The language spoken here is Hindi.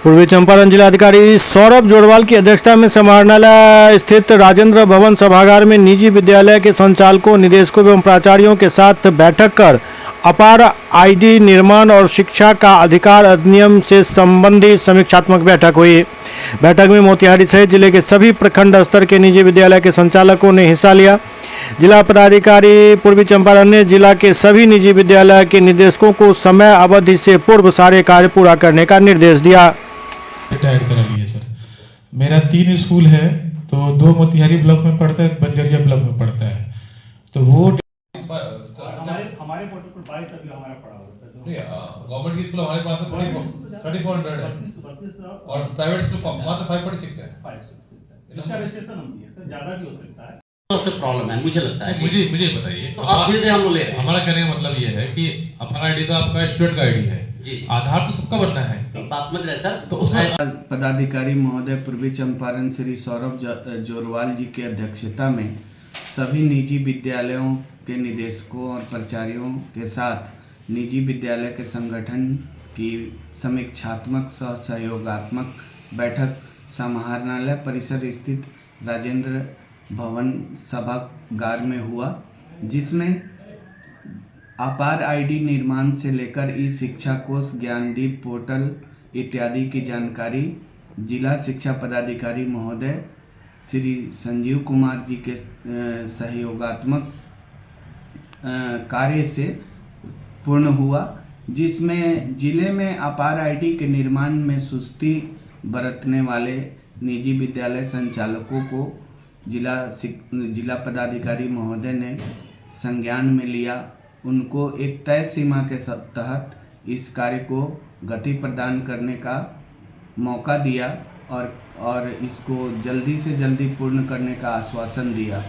पूर्वी चंपारण जिलाधिकारी सौरभ जोरवाल की अध्यक्षता में समाहरणालय स्थित राजेंद्र भवन सभागार में निजी विद्यालय के संचालकों, निदेशकों एवं प्राचार्यों के साथ बैठक कर अपार आईडी निर्माण और शिक्षा का अधिकार अधिनियम से संबंधित समीक्षात्मक बैठक हुई। बैठक में मोतिहारी सहित जिले के सभी प्रखंड स्तर के निजी विद्यालय के संचालकों ने हिस्सा लिया। जिला पदाधिकारी पूर्वी चंपारण ने जिला के सभी निजी विद्यालय के निदेशकों को समय अवधि से पूर्व सारे कार्य पूरा करने का निर्देश दिया। ऐड करा लिए सर। मेरा 3 स्कूल है, तो 2 मोतिहारी ब्लॉक में पढ़ता है, बंजरिया ब्लॉक में पढ़ता है। तो वो हमारे प्रोटोकॉल 22 अभी हमारा पड़ा हुआ है। गवर्नमेंट की स्कूल हमारे पास में 3400 है और प्राइवेट स्कूल मात्र 546 है। इसका रजिस्ट्रेशन हम दिए सर, ज्यादा भी हो सकता है। से प्रॉब्लम है, मुझे लगता है। मुझे बताइए, तो आप धीरे हम लोग ले रहे हैं। हमारा कहने का मतलब ये है कि अपना आईडी तो आपका स्टूडेंट का आईडी है जी, आधार तो सबका बनना है। बात समझ रहे सर। तो उसमें पदाधिकारी महोदय पूर्वी चंपारण श्री सौरभ जोरवाल जी की अध्यक्षता में सभी निजी विद्यालयों के निदेशकों और प्राचार्यों के साथ निजी विद्यालय के संगठन की समीक्षात्मक सहयोगात्मक बैठक समाहरणालय परिसर स्थित राजेंद्र भवन सभागार में हुआ, जिसमें अपार आईडी निर्माण से लेकर ई शिक्षा कोष, ज्ञानदीप पोर्टल इत्यादि की जानकारी जिला शिक्षा पदाधिकारी महोदय श्री संजीव कुमार जी के सहयोगात्मक कार्य से पूर्ण हुआ, जिसमें जिले में अपार आईडी के निर्माण में सुस्ती बरतने वाले निजी विद्यालय संचालकों को जिला पदाधिकारी महोदय ने संज्ञान में लिया। उनको एक तय सीमा के तहत इस कार्य को गति प्रदान करने का मौका दिया और इसको जल्दी से जल्दी पूर्ण करने का आश्वासन दिया।